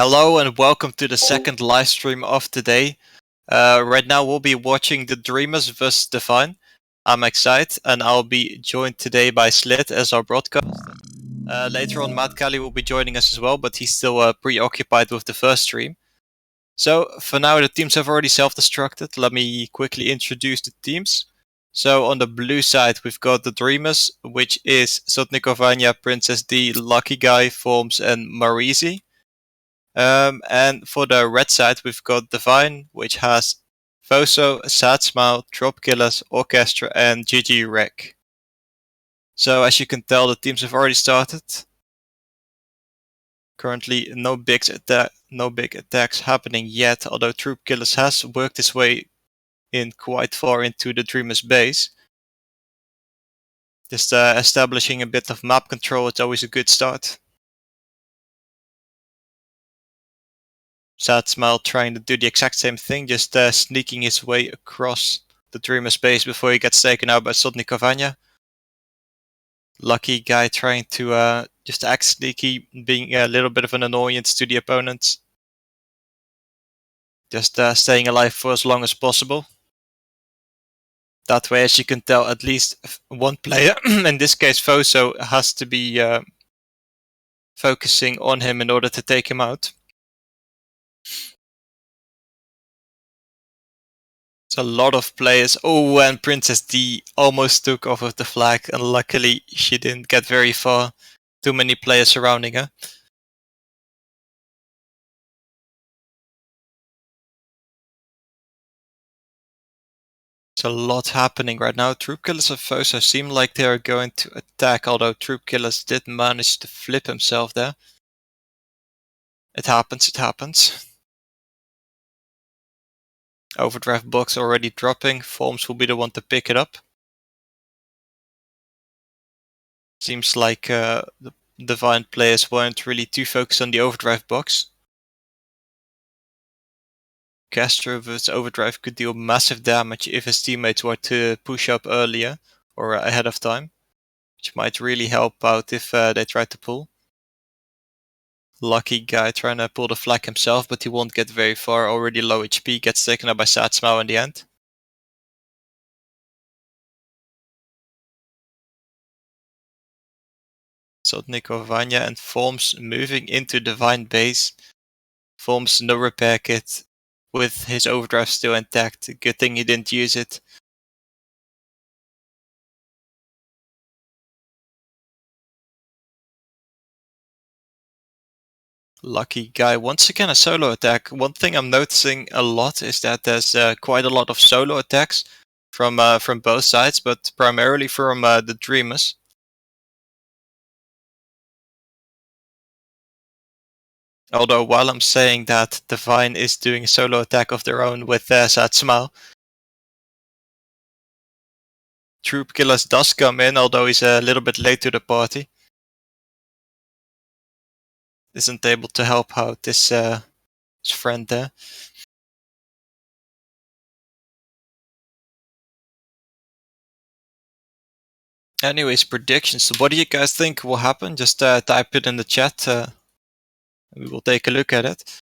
Hello and welcome to the second live stream of today. Right now we'll be watching the Dreamers vs Devine. I'm excited and I'll be joined today by Slit as our broadcaster. Later on Matt Kelly will be joining us as well, but he's still preoccupied with the first stream. So for now the teams have already self-destructed. Let me quickly introduce the teams. So on the blue side we've got the Dreamers, which is Sotnikovanya, Princess D, Lucky Guy, Forms and Marizi. And for the red side, we've got Devine, which has Foso, Sad Smile, Drop Killers, Orchestra, and GG Wreck. So as you can tell, the teams have already started. Currently, no big attacks happening yet, although Troop Killers has worked his way in quite far into the Dreamer's base. Just establishing a bit of map control is always a good start. Sad Smile trying to do the exact same thing, just sneaking his way across the Dreamer's base before he gets taken out by Sotnikovanya. Lucky Guy trying to just act sneaky, being a little bit of an annoyance to the opponents. Just staying alive for as long as possible. That way, as you can tell, at least one player, in this case Foso, has to be focusing on him in order to take him out. It's a lot of players. Oh, and Princess D almost took off of the flag, and luckily she didn't get very far. Too many players surrounding her. There's a lot happening right now. Troop Killers and Foso seem like they are going to attack, although Troop Killers did manage to flip himself there. It happens. Overdrive box already dropping. Forms will be the one to pick it up. Seems like the Devine players weren't really too focused on the overdrive box. Castro with overdrive could deal massive damage if his teammates were to push up earlier or ahead of time, which might really help out if they try to pull. Lucky Guy trying to pull the flag himself, but he won't get very far. Already low HP, gets taken out by Sad Smile in the end. Sotnikovanya and Forms moving into Devine base. Forms no repair kit with his overdrive still intact. Good thing he didn't use it. Lucky Guy once again a solo attack. One thing I'm noticing a lot is that there's quite a lot of solo attacks from both sides, but primarily from the Dreamers. Although while I'm saying that, Devine is doing a solo attack of their own with Sad Smile. Troop Killers does come in, although he's a little bit late to the party. Isn't able to help out his friend there. Anyways, predictions. What do you guys think will happen? Just type it in the chat. We will take a look at it.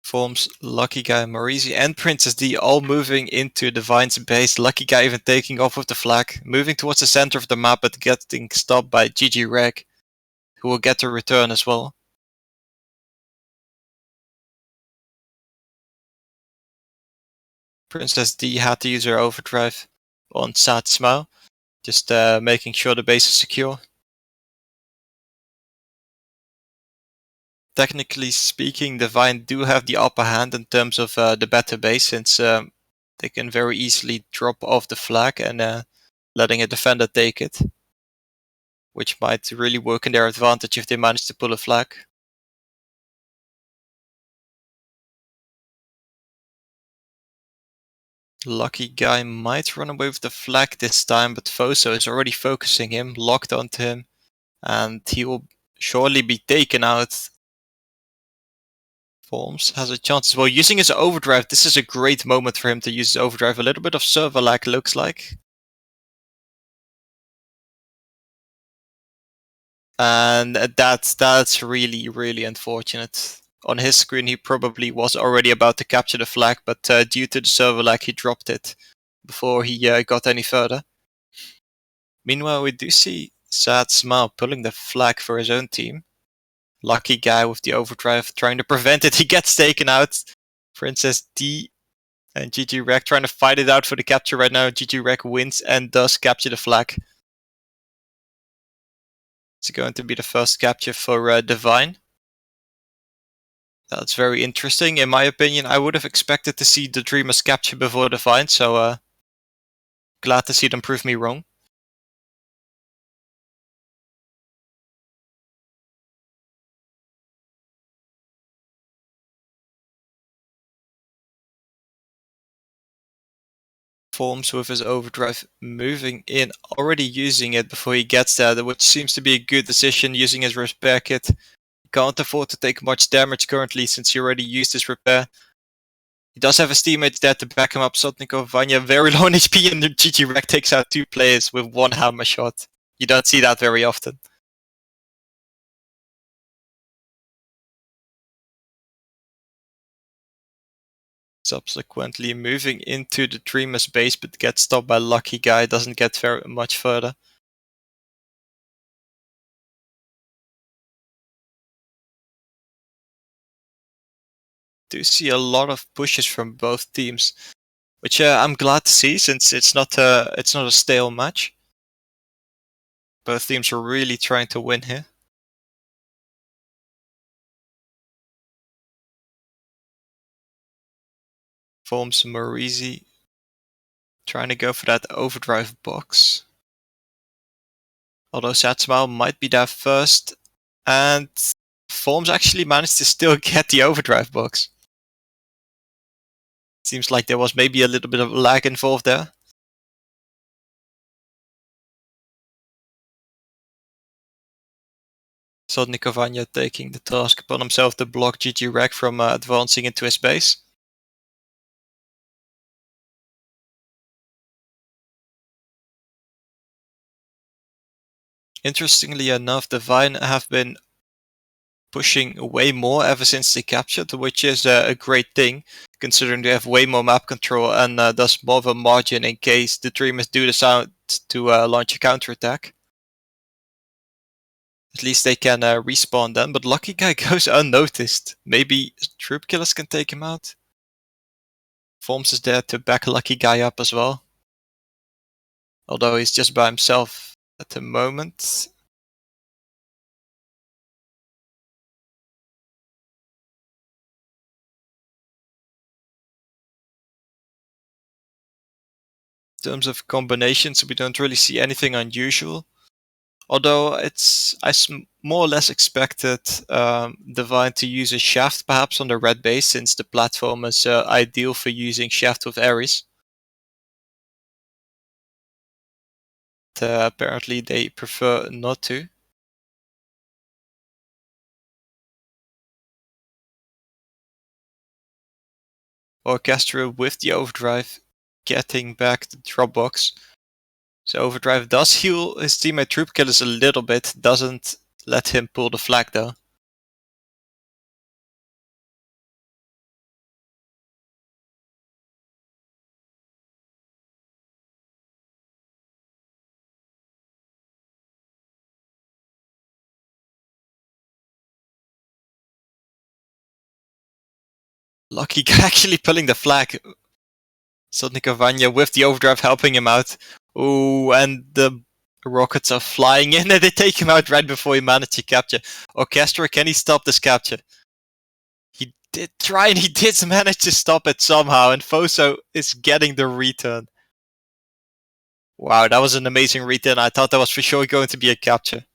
Forms, Lucky Guy, Marizi, and Princess D all moving into Devine's base. Lucky Guy even taking off with the flag, moving towards the center of the map, but getting stopped by GG Reg, who will get to return as well. Princess D had to use her overdrive on Sad Smile, just making sure the base is secure. Technically speaking, Devine do have the upper hand in terms of the better base, since they can very easily drop off the flag and letting a defender take it, which might really work in their advantage if they manage to pull a flag. Lucky Guy might run away with the flag this time, but Foso is already focusing him, locked onto him, and he will surely be taken out. Forms has a chance as well. Using his overdrive, this is a great moment for him to use his overdrive. A little bit of server lag looks like. And that's really, really unfortunate. On his screen, he probably was already about to capture the flag, but due to the server lag, he dropped it before he got any further. Meanwhile, we do see Sad Smile pulling the flag for his own team. Lucky guy with the overdrive trying to prevent it. He gets taken out. Princess D and GG Rec trying to fight it out for the capture right now. GG Rec wins and does capture the flag. It's going to be the first capture for Devine. That's very interesting. In my opinion, I would have expected to see the Dreamers capture before Devine, so glad to see them prove me wrong. Forms with his overdrive moving in, already using it before he gets there, which seems to be a good decision using his repair kit. He can't afford to take much damage currently since he already used his repair. He does have his teammates there to back him up. Sotnikov, Vanya, very low on HP, and the GG Rec takes out 2 players with 1 hammer shot. You don't see that very often. Subsequently moving into the Dreamer's base, but gets stopped by Lucky Guy, doesn't get very much further. Do see a lot of pushes from both teams, which I'm glad to see since it's not a stale match. Both teams are really trying to win here. Forms Morizi trying to go for that overdrive box. Although Sad Smile might be there first, and Forms actually managed to still get the overdrive box. Seems like there was maybe a little bit of lag involved there. Sodnikovanya taking the task upon himself to block GG Rec from advancing into his base. Interestingly enough, Devine have been pushing way more ever since they captured, which is a great thing, considering they have way more map control and thus more of a margin in case the Dreamers do decide to launch a counterattack. At least they can respawn then, but Lucky Guy goes unnoticed. Maybe Troop Killers can take him out? Forms is there to back Lucky Guy up as well. Although he's just by himself at the moment. In terms of combinations, we don't really see anything unusual. Although I more or less expected Devine to use a shaft perhaps on the red base, since the platform is ideal for using shaft with Ares. Apparently they prefer not to. Orchestra with the overdrive getting back the drop box. So overdrive does heal his teammate Troop Killers a little bit, doesn't let him pull the flag though. Lucky actually pulling the flag. Sotnikovanya with the overdrive helping him out. Ooh, and the rockets are flying in and they take him out right before he managed to capture. Orchestra, can he stop this capture? He did try and he did manage to stop it somehow, and Foso is getting the return. Wow, that was an amazing return. I thought that was for sure going to be a capture.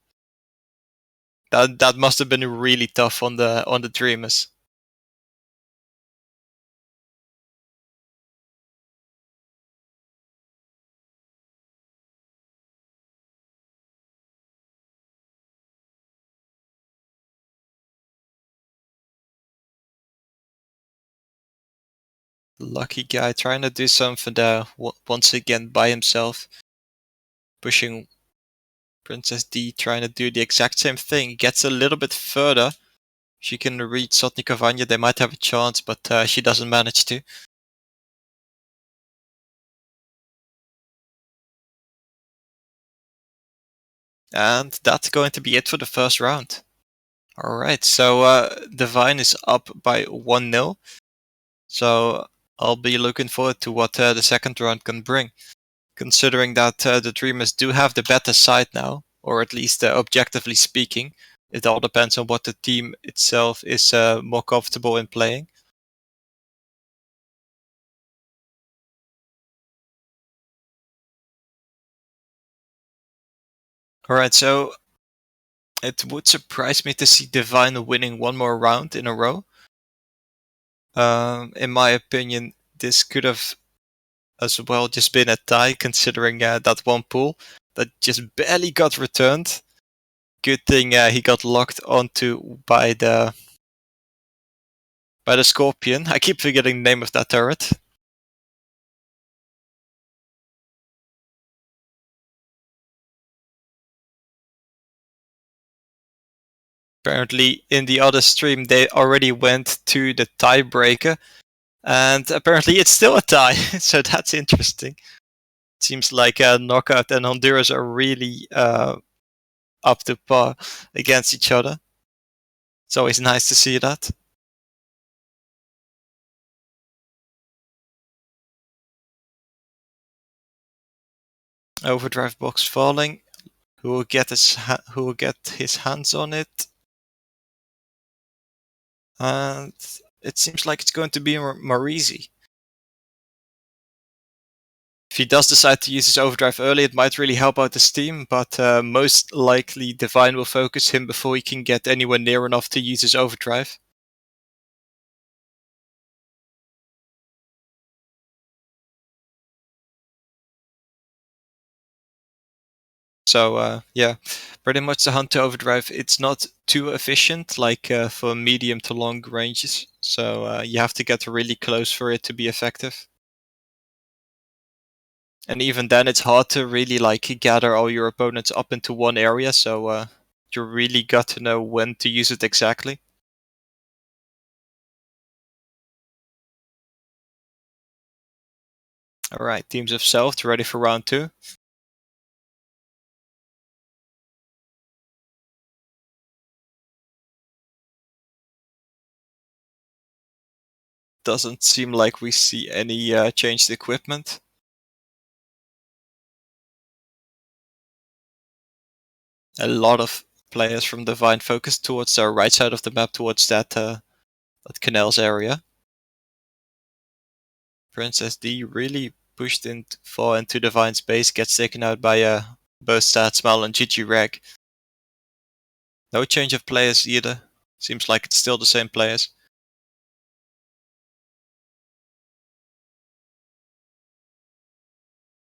That must have been really tough on the Dreamers. Lucky guy trying to do something there once again by himself. Pushing Princess D, trying to do the exact same thing. Gets a little bit further. She can reach Sotnikov Anya. They might have a chance, but she doesn't manage to. And that's going to be it for the first round. Alright, so Devine is up by 1-0. So I'll be looking forward to what the second round can bring. Considering that the Dreamers do have the better side now, or at least objectively speaking. It all depends on what the team itself is more comfortable in playing. Alright, so it would surprise me to see Devine winning one more round in a row. In my opinion, this could have as well just been a tie, considering that one pool that just barely got returned. Good thing he got locked onto by the Scorpion. I keep forgetting the name of that turret. Apparently, in the other stream, they already went to the tiebreaker, and apparently it's still a tie. So that's interesting. Seems like Knockout and Honduras are really up to par against each other. It's always nice to see that. Overdrive box falling. Who will get his hands on it? And it seems like it's going to be Marizi. If he does decide to use his overdrive early, it might really help out his team, but most likely Devine will focus him before he can get anywhere near enough to use his overdrive. So yeah, pretty much the Hunter overdrive. It's not too efficient, like for medium to long ranges. So you have to get really close for it to be effective. And even then, it's hard to really like gather all your opponents up into one area. So you really got to know when to use it exactly. All right, teams of South ready for round 2. Doesn't seem like we see any changed equipment. A lot of players from Devine focus towards the right side of the map, towards that canals area. Princess D really pushed in far into Devine's base, gets taken out by both Statsmal and GG Reg. No change of players either. Seems like it's still the same players.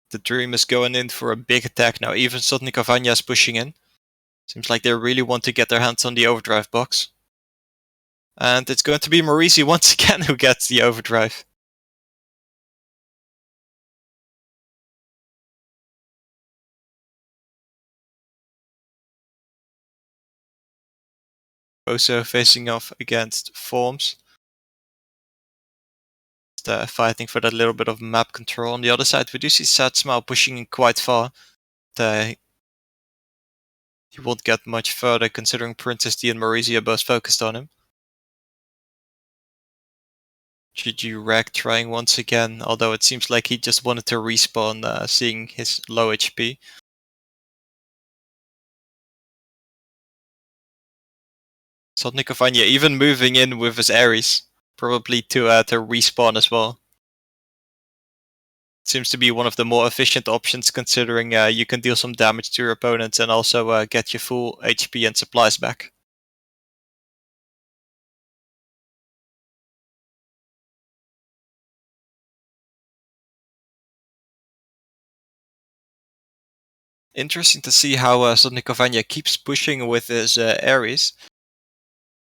The Dream is going in for a big attack now. Even Sotnikov Anya is pushing in. Seems like they really want to get their hands on the overdrive box. And it's going to be Maurizi once again who gets the overdrive. Also facing off against Forms. Fighting for that little bit of map control. On the other side, we do see Satsmal pushing in quite far. He won't get much further considering Princess D and Maurizi are both focused on him. GG Rag trying once again, although it seems like he just wanted to respawn seeing his low HP. Sotnikov Anya even moving in with his Ares, probably to respawn as well. Seems to be one of the more efficient options considering you can deal some damage to your opponents and also get your full HP and supplies back. Interesting to see how Sotnikov Anya keeps pushing with his Ares.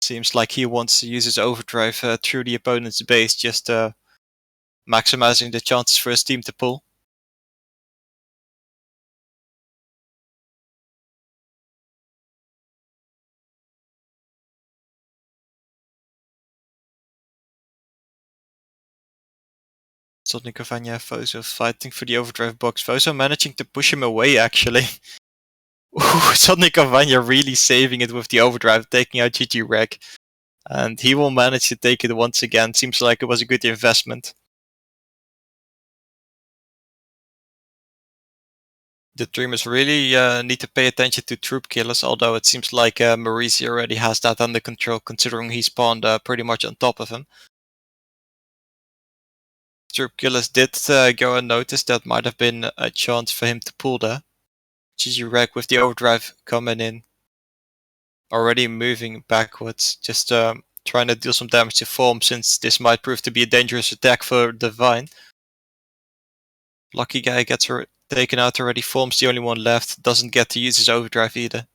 Seems like he wants to use his overdrive through the opponent's base just maximizing the chances for his team to pull. Sonic Cavagna, Fozo fighting for the overdrive box. Fozo managing to push him away actually. Ooh, Sonic Cavagna really saving it with the overdrive, taking out GG Reg. And he will manage to take it once again. Seems like it was a good investment. The Dreamers really need to pay attention to troop killers, although it seems like Marisi already has that under control, considering he spawned pretty much on top of him. Troop killers did go unnoticed. That might have been a chance for him to pull there. GG Reg with the overdrive coming in. Already moving backwards, just trying to deal some damage to Form, since this might prove to be a dangerous attack for Devine. Lucky guy gets taken out already. Form's the only one left. Doesn't get to use his overdrive either.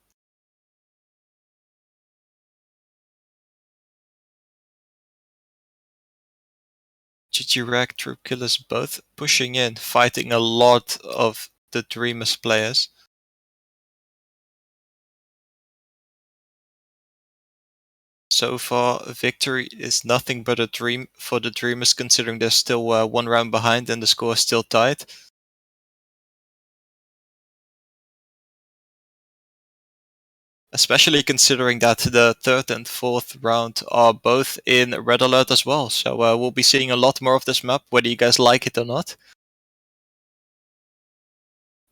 GG Rag, Troop Killers both pushing in, fighting a lot of the Dreamers players. So far, victory is nothing but a dream for the Dreamers, considering they're still one round behind and the score is still tied. Especially considering that the third and fourth round are both in Red Alert as well. So we'll be seeing a lot more of this map, whether you guys like it or not.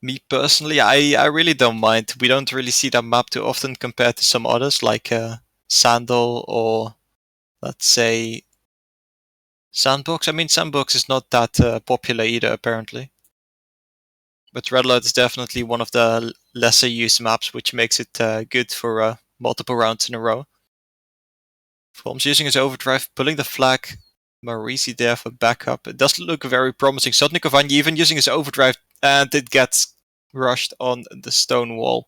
Me personally, I really don't mind. We don't really see that map too often compared to some others, like Sandal or, let's say, Sandbox. I mean, Sandbox is not that popular either, apparently. But Red Alert is definitely one of the lesser used maps, which makes it good for multiple rounds in a row. Form's using his overdrive, pulling the flag. Marisi there for backup. It does look very promising. Sotnikovany even using his overdrive, and it gets rushed on the stone wall.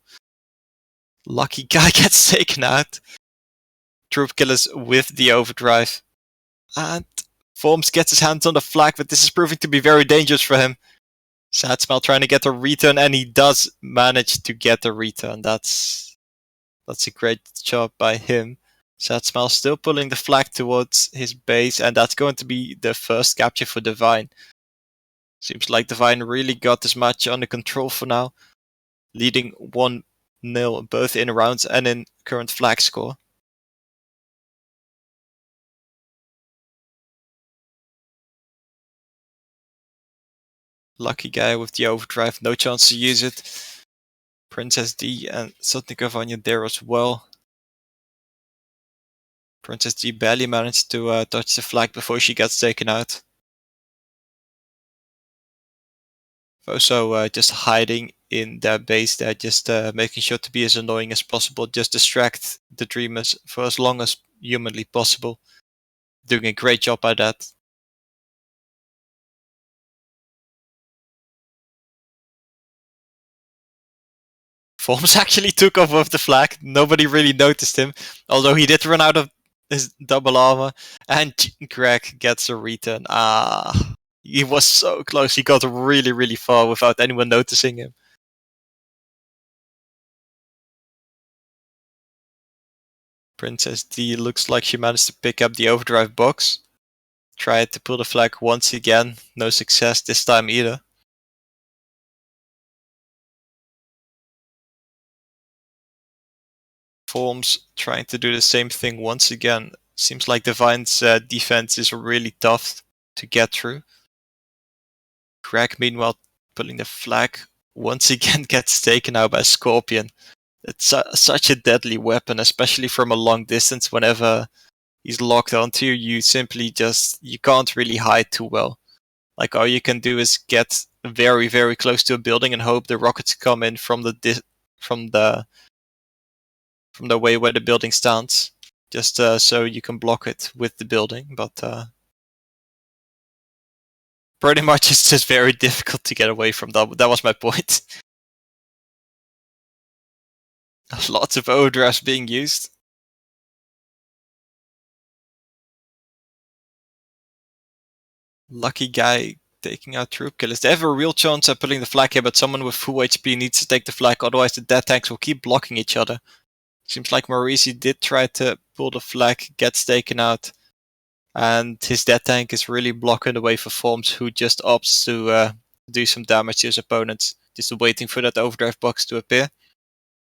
Lucky guy gets taken out. Troop killers with the overdrive. And Forms gets his hands on the flag, but this is proving to be very dangerous for him. Sad Smell trying to get a return, and he does manage to get a return. That's a great job by him. Sad Smell still pulling the flag towards his base, and that's going to be the first capture for Devine. Seems like Devine really got this match under control for now, leading 1-0 both in rounds and in current flag score. Lucky guy with the overdrive, no chance to use it. Princess D and Sotnikovanya there as well. Princess D barely managed to touch the flag before she gets taken out. Also just hiding in their base there, just making sure to be as annoying as possible, just distract the Dreamers for as long as humanly possible. Doing a great job at that. Forms actually took off with the flag. Nobody really noticed him, although he did run out of his double armor. And Greg gets a return. He was so close. He got really, really far without anyone noticing him. Princess D looks like she managed to pick up the overdrive box. Tried to pull the flag once again. No success this time either. Forms trying to do the same thing once again. Seems like Devine's defense is really tough to get through. Crack, meanwhile, pulling the flag once again gets taken out by Scorpion. It's such a deadly weapon, especially from a long distance. Whenever he's locked onto you, you simply you can't really hide too well. Like, all you can do is get very, very close to a building and hope the rockets come in from the way where the building stands, just so you can block it with the building. But pretty much it's just very difficult to get away from that. That was my point. Lots of overdrives being used. Lucky guy taking out troop killers. They have a real chance at pulling the flag here, but someone with full HP needs to take the flag, otherwise the dead tanks will keep blocking each other. Seems like Morisi did try to pull the flag, gets taken out, and his dead tank is really blocking the way for Forms, who just opts to do some damage to his opponents, just waiting for that overdrive box to appear.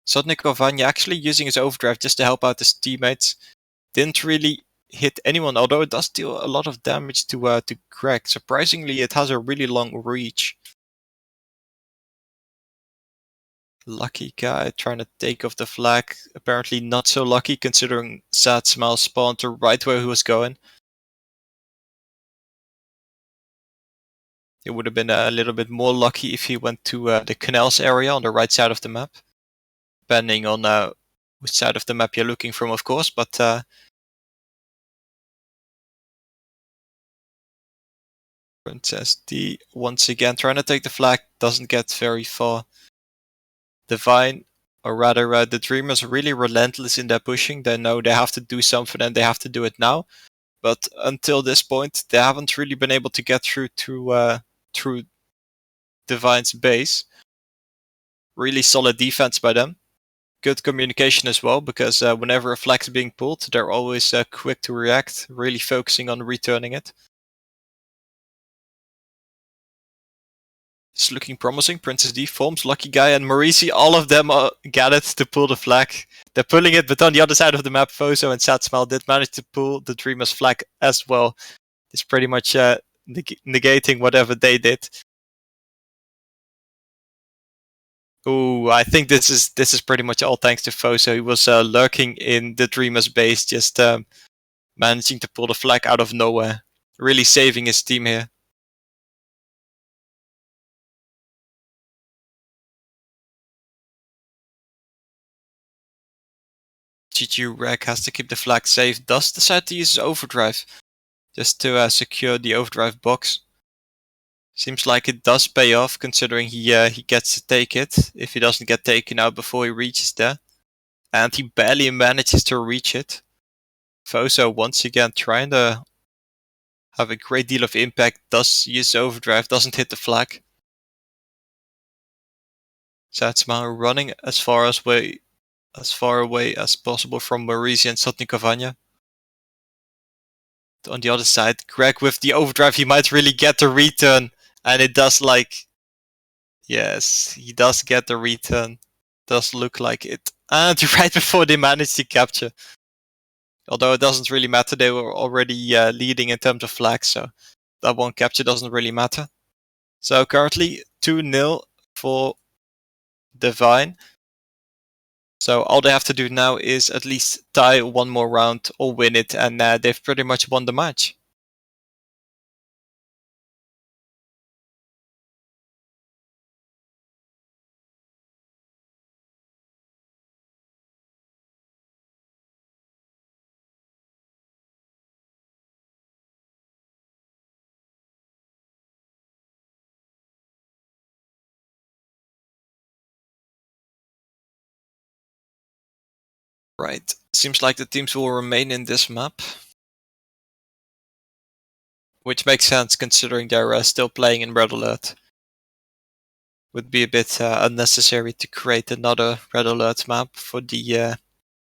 Sotnik Vanya actually using his overdrive just to help out his teammates. Didn't really hit anyone, although it does deal a lot of damage to Greg. Surprisingly, it has a really long reach. Lucky guy trying to take off the flag. Apparently not so lucky considering Sad Smile spawned to right where he was going. It would have been a little bit more lucky if he went to the canals area on the right side of the map. Depending on which side of the map you're looking from, of course, but Princess D once again trying to take the flag, doesn't get very far. Devine, or rather the Dreamers, really relentless in their pushing. They know they have to do something and they have to do it now. But until this point, they haven't really been able to get through through Devine's base. Really solid defense by them. Good communication as well, because whenever a flag is being pulled, they're always quick to react, really focusing on returning it. It's looking promising. Princess D, Forms, Lucky Guy, and Marisi, all of them gathered to pull the flag. They're pulling it, but on the other side of the map, Fozo and Sad Smile did manage to pull the Dreamers flag as well. It's pretty much negating whatever they did. Ooh, I think this is pretty much all thanks to Fozo. He was lurking in the Dreamers base, just managing to pull the flag out of nowhere. Really saving his team here. GG Reg has to keep the flag safe, does decide to use his overdrive just to secure the overdrive box. Seems like it does pay off considering he gets to take it if he doesn't get taken out before he reaches there. And he barely manages to reach it. Fozo once again trying to have a great deal of impact, does use overdrive, doesn't hit the flag. Satsma running as far away as possible from Marisi and Sotnikovanya. On the other side, Greg with the overdrive, he might really get the return. And it does yes, he does get the return. Does look like it. And right before they managed to capture. Although it doesn't really matter, they were already leading in terms of flags, so that one capture doesn't really matter. So currently 2-0 for Devine. So all they have to do now is at least tie one more round or win it, and they've pretty much won the match. Right, seems like the teams will remain in this map. Which makes sense considering they're still playing in Red Alert. Would be a bit unnecessary to create another Red Alert map for the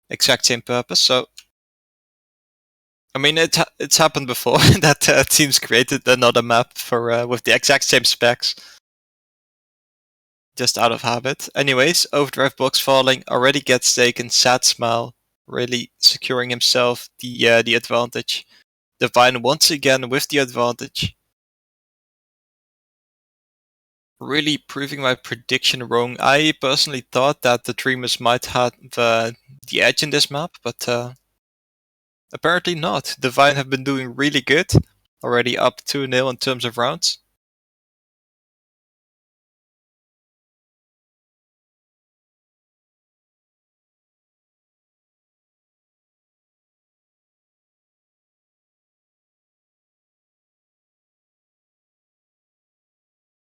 exact same purpose. So, I mean, it's happened before that teams created another map for with the exact same specs, just out of habit. Anyways, overdrive box falling already gets taken. Sad Smile really securing himself the advantage. Devine once again with the advantage. Really proving my prediction wrong. I personally thought that the Dreamers might have the edge in this map, but apparently not. Devine have been doing really good. Already up 2-0 in terms of rounds.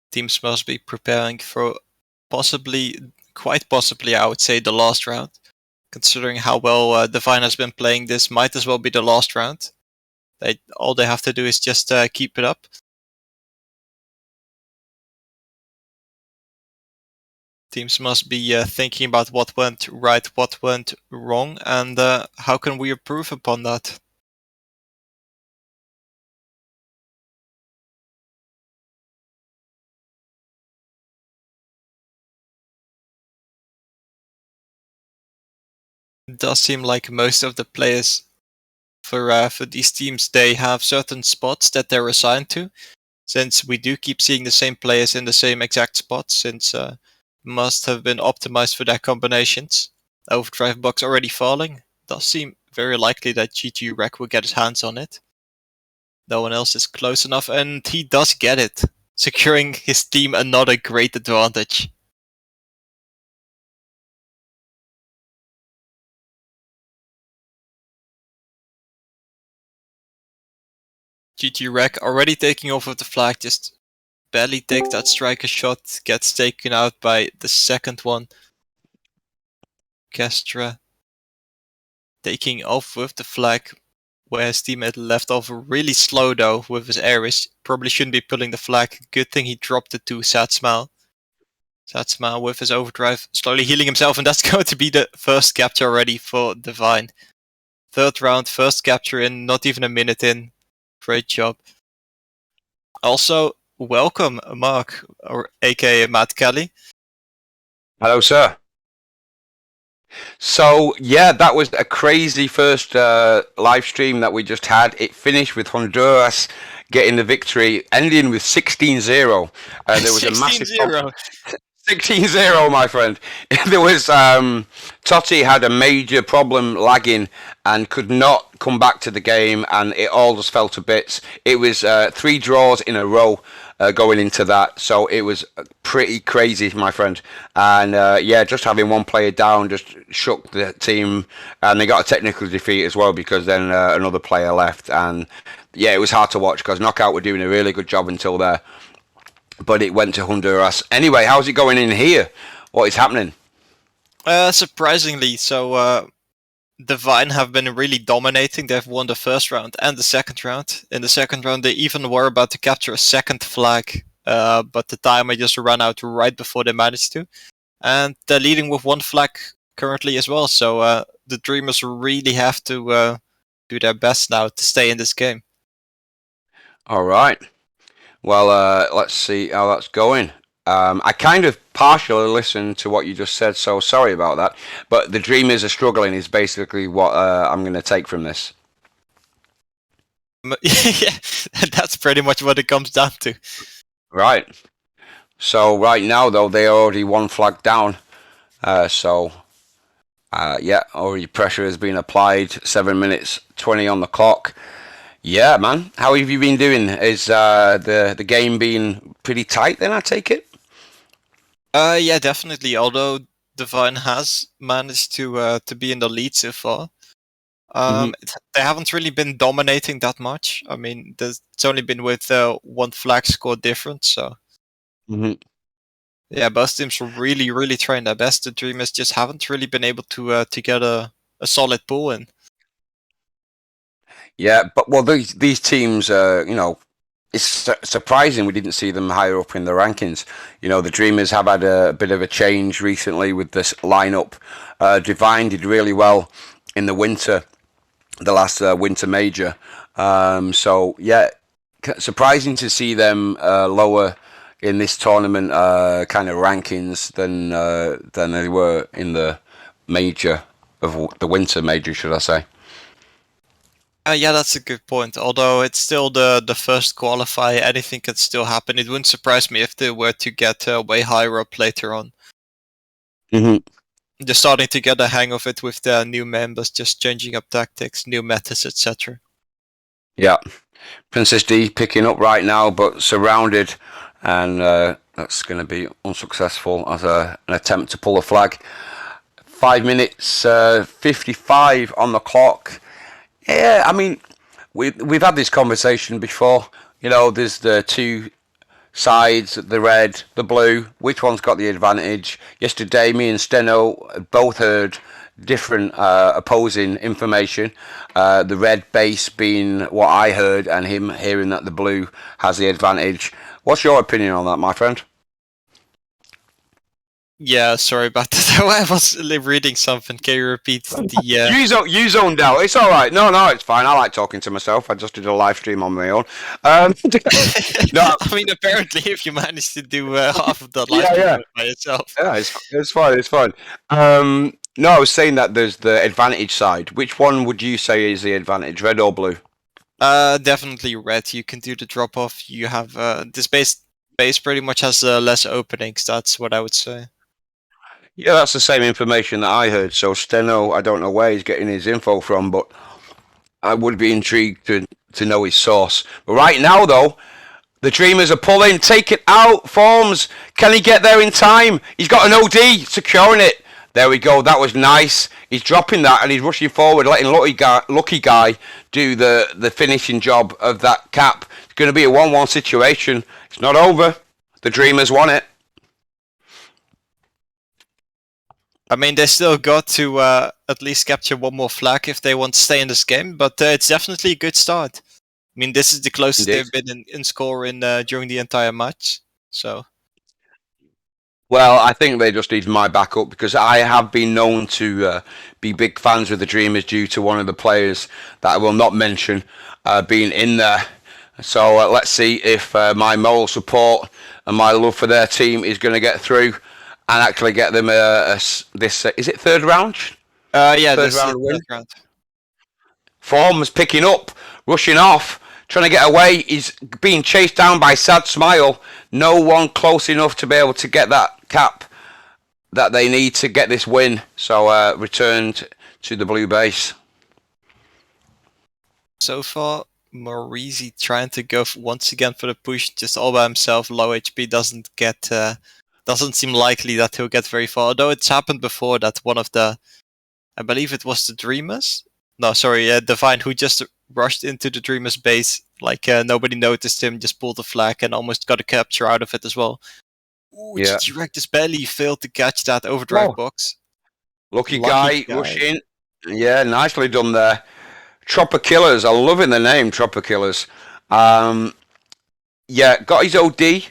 Teams must be preparing for quite possibly, I would say, the last round. Considering how well Devine has been playing, this might as well be the last round. All they have to do is just keep it up. teams must be thinking about what went right, what went wrong, and how can we improve upon that? It does seem like most of the players for these teams, they have certain spots that they're assigned to. Since we do keep seeing the same players in the same exact spots, since must have been optimized for their combinations. Overdrive box already falling. Does seem very likely that GG Rec will get his hands on it. No one else is close enough, and he does get it, securing his team another great advantage. GG Rec already taking off with the flag, just barely takes that striker shot, gets taken out by the second one. Kestra taking off with the flag, where his teammate left off really slow though with his aerials. Probably shouldn't be pulling the flag. Good thing he dropped it to Satsmal. Satsmal with his overdrive, slowly healing himself, and that's going to be the first capture already for Devine. Third round, first capture in, not even a minute in. Great job. Also, welcome, Mark, or aka Matt Kelly. Hello, sir. So, yeah, that was a crazy first live stream that we just had. It finished with Honduras getting the victory, ending with 16-0. There was a massive 16-0. 16-0, my friend. There was Totti had a major problem lagging and could not come back to the game, and it all just fell to bits. It was 3 draws in a row going into that, so it was pretty crazy, my friend. And yeah, just having one player down just shook the team, and they got a technical defeat as well because then another player left, and yeah, it was hard to watch because Knockout were doing a really good job until there. But it went to Honduras. Anyway, how's it going in here? What is happening? Surprisingly, so Devine have been really dominating. They've won the first round and the second round. In the second round, they even were about to capture a second flag, but the timer just ran out right before they managed to. And they're leading with 1 flag currently as well, so the Dreamers really have to do their best now to stay in this game. All right. Well, let's see how that's going. I kind of partially listened to what you just said, so sorry about that. But the Dreamers are struggling is basically what I'm going to take from this. Yeah, that's pretty much what it comes down to. Right. So right now, though, they are already 1 flag down. So, yeah, already pressure has been applied. 7 minutes 20 on the clock. Yeah, man. How have you been doing? Is the game been pretty tight then, I take it? Yeah, definitely. Although Devine has managed to be in the lead so far, they haven't really been dominating that much. I mean, it's only been with 1 flag score difference. So yeah, both teams are really, really trying their best. The Dreamers just haven't really been able to get a solid pull in. Yeah, but well, these teams, you know, it's surprising we didn't see them higher up in the rankings. You know, the Dreamers have had a bit of a change recently with this lineup. Devine did really well in the winter, the last winter major. So yeah, surprising to see them lower in this tournament kind of rankings than they were in the major of the winter major, should I say? Yeah, that's a good point. Although it's still the first qualifier, anything can still happen. It wouldn't surprise me if they were to get way higher up later on. They're starting to get a hang of it with the new members, just changing up tactics, new methods, etc. Yeah, Princess D picking up right now, but surrounded, and that's going to be unsuccessful as an attempt to pull a flag. 5 minutes 55 on the clock. Yeah, I mean, we've had this conversation before. You know, there's the 2 sides, the red, the blue. Which one's got the advantage? Yesterday, me and Steno both heard different opposing information. The red base being what I heard, and him hearing that the blue has the advantage. What's your opinion on that, my friend? Yeah, sorry about that. I was reading something. Can you repeat the? You zoned out. It's all right. No, it's fine. I like talking to myself. I just did a live stream on my own. No, I mean, apparently, if you manage to do half of the live yeah, stream yeah, by yourself, yeah. It's fine. It's fine. No, I was saying that there's the advantage side. Which one would you say is the advantage, red or blue? definitely red. You can do the drop off. You have this base pretty much has less openings. That's what I would say. Yeah, that's the same information that I heard. So Steno, I don't know where he's getting his info from, but I would be intrigued to know his source. But right now, though, the Dreamers are pulling, take it out, forms. Can he get there in time? He's got an OD, securing it. There we go, that was nice. He's dropping that and he's rushing forward, letting Lucky Guy do the finishing job of that cap. It's going to be a 1-1 situation. It's not over. The Dreamers won it. I mean, they still got to at least capture one more flag if they want to stay in this game, but it's definitely a good start. I mean, this is the closest Indeed. they've been in scoring during the entire match. So, Well, I think they just need my backup because I have been known to be big fans of the Dreamers due to one of the players that I will not mention being in there. So let's see if my moral support and my love for their team is going to get through and actually get them this. Is it third round? yeah, Third this is round the win. third round. Form's picking up, rushing off, trying to get away. He's being chased down by Sad Smile. No one close enough to be able to get that cap that they need to get this win. So returned to the blue base. So far, Morizi trying to go once again for the push, just all by himself. Low HP doesn't seem likely that he'll get very far. Although it's happened before that one of the, I believe it was the Dreamers. No, sorry, Devine, who just rushed into the Dreamers base, like nobody noticed him, just pulled the flag and almost got a capture out of it as well. Ooh, Yeah. GG just barely failed to catch that overdrive Oh. box. Lucky guy rushing. Yeah, nicely done there. Chopper Killers, I'm loving the name, Chopper Killers. Yeah, got his OD,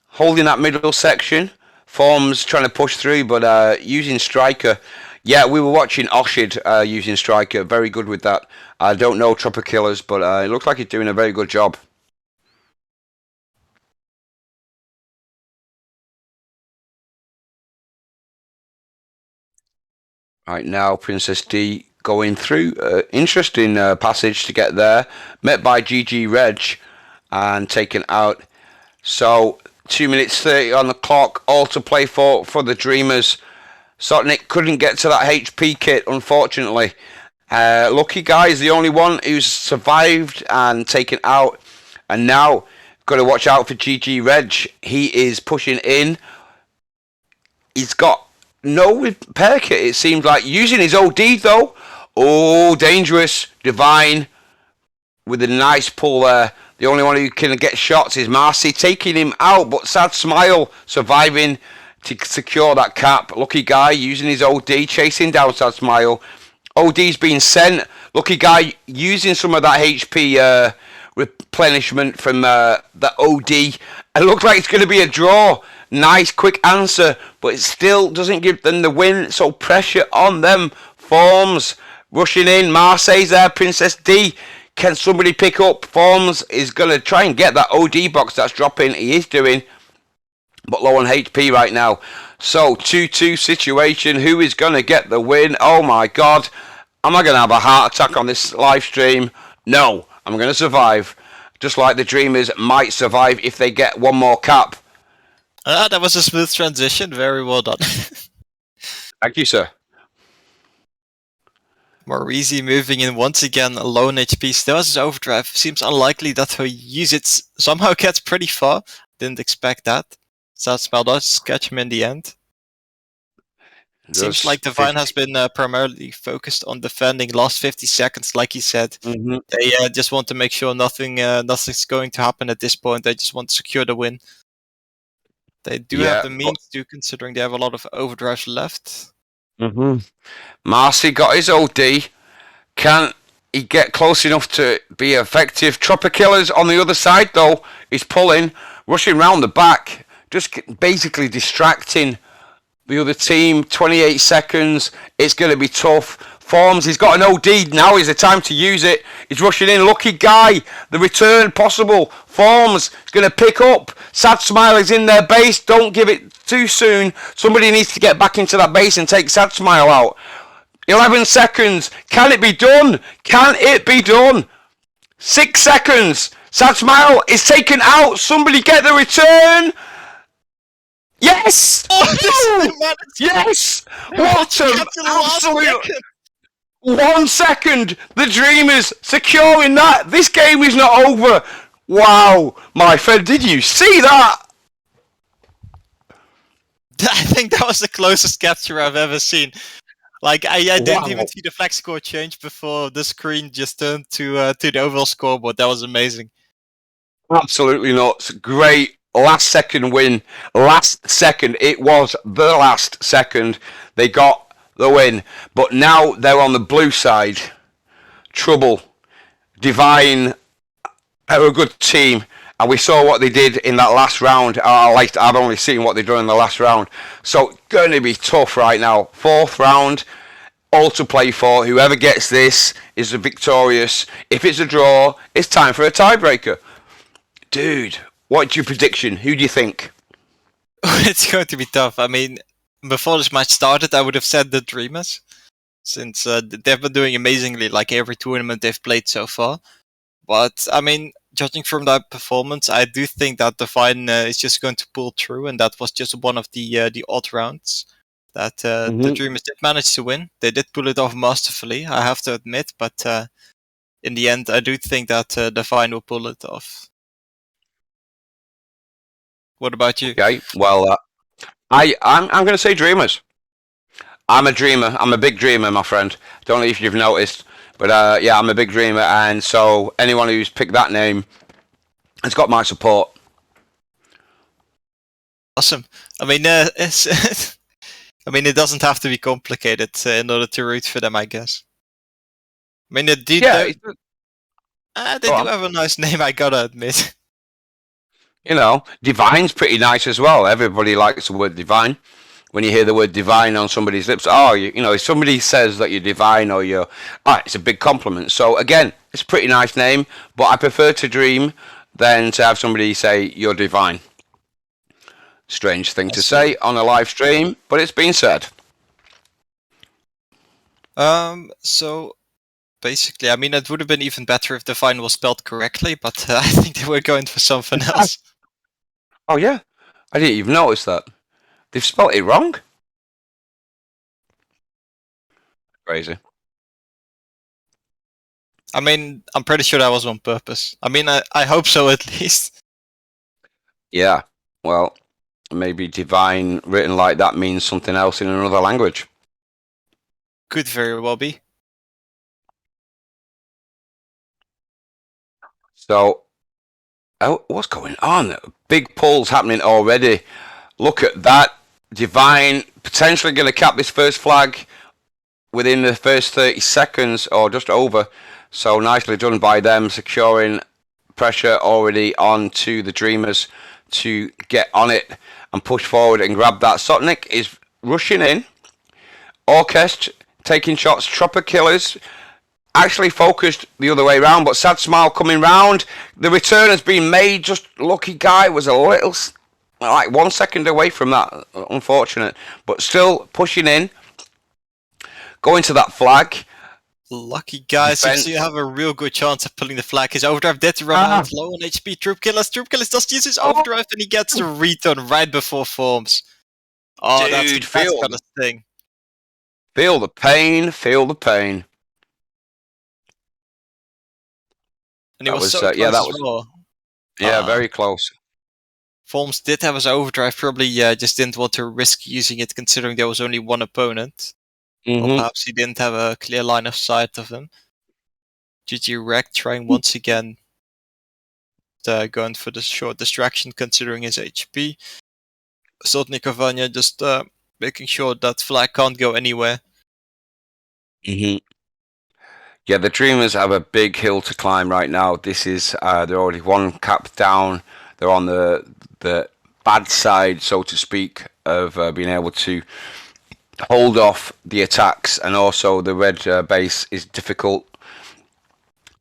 holding that middle section. Form's trying to push through, but using Striker. Yeah, we were watching Oshid using Striker. Very good with that. I don't know Chopper Killers, but it looks like he's doing a very good job. Right now, Princess D going through. Interesting passage to get there. Met by GG Reg and taken out. So 2 minutes 30 on the clock. All to play for the Dreamers. Sotnik couldn't get to that HP kit, unfortunately. Lucky Guy is the only one who's survived and taken out. And now, got to watch out for GG Reg. He is pushing in. He's got no repair kit, it seems like. Using his OD, though. Oh, dangerous. Devine with a nice pull there. The only one who can get shots is Marcy, taking him out. But Sad Smile surviving to secure that cap. Lucky Guy using his OD, chasing down Sad Smile. OD's been sent. Lucky Guy using some of that HP replenishment from the OD. It looks like it's going to be a draw. Nice quick answer, but it still doesn't give them the win. So pressure on them. Forms rushing in. Marseille's there. Princess D. Can somebody pick up? Forms is going to try and get that OD box that's dropping. He is doing, but low on HP right now. So 2-2 situation. Who is going to get the win? Oh my god. Am I going to have a heart attack on this live stream? No. I'm going to survive. Just like the Dreamers might survive if they get one more cap. That was a smooth transition. Very well done. Thank you, sir. Morizi moving in once again, low on HP. Still has his overdrive. Seems unlikely that he'll use it. Somehow gets pretty far. Didn't expect that. Sad Smile does catch him in the end. Seems like Devine has been primarily focused on defending last 50 seconds, like he said. Mm-hmm. They just want to make sure nothing's going to happen at this point. They just want to secure the win. They do have the means to, considering they have a lot of overdrives left. Mm-hmm. Marcy got his OD. Can he get close enough to be effective? Chopper Killers on the other side, though, is pulling, rushing round the back, just basically distracting the other team. 28 seconds. It's going to be tough. Forms, he's got an OD now. Is the time to use it. He's rushing in. Lucky guy. The return possible. Forms is going to pick up. Sad Smile is in their base. Don't give it too soon. Somebody needs to get back into that base and take Sad Smile out. 11 seconds. Can it be done? Can it be done? 6 seconds. Sad Smile is taken out. Somebody get the return. Yes! Oh, Yes! What an absolute... 1 second! The Dreamers securing that! This game is not over! Wow! My friend, did you see that? I think that was the closest capture I've ever seen. Like, I didn't even see the flag score change before the screen just turned to the overall scoreboard. That was amazing. Absolutely nuts. Great last second win. Last second. It was the last second. They got the win. But now they're on the blue side. Trouble. Devine are a good team. And we saw what they did in that last round. I've only seen what they've done in the last round. So, going to be tough right now. 4th round. All to play for. Whoever gets this is the victorious. If it's a draw, it's time for a tiebreaker. Dude, what's your prediction? Who do you think? It's going to be tough. I mean, before this match started, I would have said the Dreamers, since they've been doing amazingly, like every tournament they've played so far. But I mean, judging from that performance, I do think that Devine is just going to pull through, and that was just one of the odd rounds that the Dreamers did manage to win. They did pull it off masterfully, I have to admit. But in the end, I do think that Devine will pull it off. What about you? Okay, well, I'm going to say Dreamers. I'm a dreamer. I'm a big dreamer, my friend. Don't know if you've noticed, but yeah, I'm a big dreamer, and so anyone who's picked that name has got my support. Awesome. I mean, I mean, it doesn't have to be complicated in order to root for them, I guess. I mean, they do have a nice name, I gotta admit. You know, Divine's pretty nice as well. Everybody likes the word divine. When you hear the word divine on somebody's lips, you know, if somebody says that you're divine or you're, it's a big compliment. So again, it's a pretty nice name, but I prefer to dream than to have somebody say you're divine. Strange thing to say on a live stream, but it's been said. So basically, I mean, it would have been even better if Devine was spelled correctly, but I think they were going for something else. Oh yeah, I didn't even notice that. They've spelled it wrong. Crazy. I mean, I'm pretty sure that was on purpose. I mean, I hope so at least. Yeah, well, maybe divine written like that means something else in another language. Could very well be. So, what's going on? Big pulls happening already. Look at that. Devine potentially going to cap this first flag within the first 30 seconds or just over. So nicely done by them, securing pressure already onto the Dreamers to get on it and push forward and grab that. Sotnik is rushing in. Orchest taking shots. Tropper Killers actually focused the other way round, but Sad Smile coming round. The return has been made. Just lucky guy was a little, like 1 second away from that. Unfortunate, but still pushing in. Going to that flag. Lucky guys, so you have a real good chance of pulling the flag. His overdrive did run out low on HP. Troop Killers does use his overdrive and he gets the return right before Forms. Oh, dude, that's kind of thing. Feel the pain, feel the pain. And it was so close as well. Yeah, very close. Forms did have his overdrive, probably just didn't want to risk using it considering there was only one opponent. Or perhaps he didn't have a clear line of sight of him. GG Rec trying once again, going for the short distraction considering his HP. Sotnikovanya just making sure that flag can't go anywhere. Yeah, the Dreamers have a big hill to climb right now. This is they're already one cap down. They're on the bad side, so to speak, of being able to hold off the attacks, and also the red base is difficult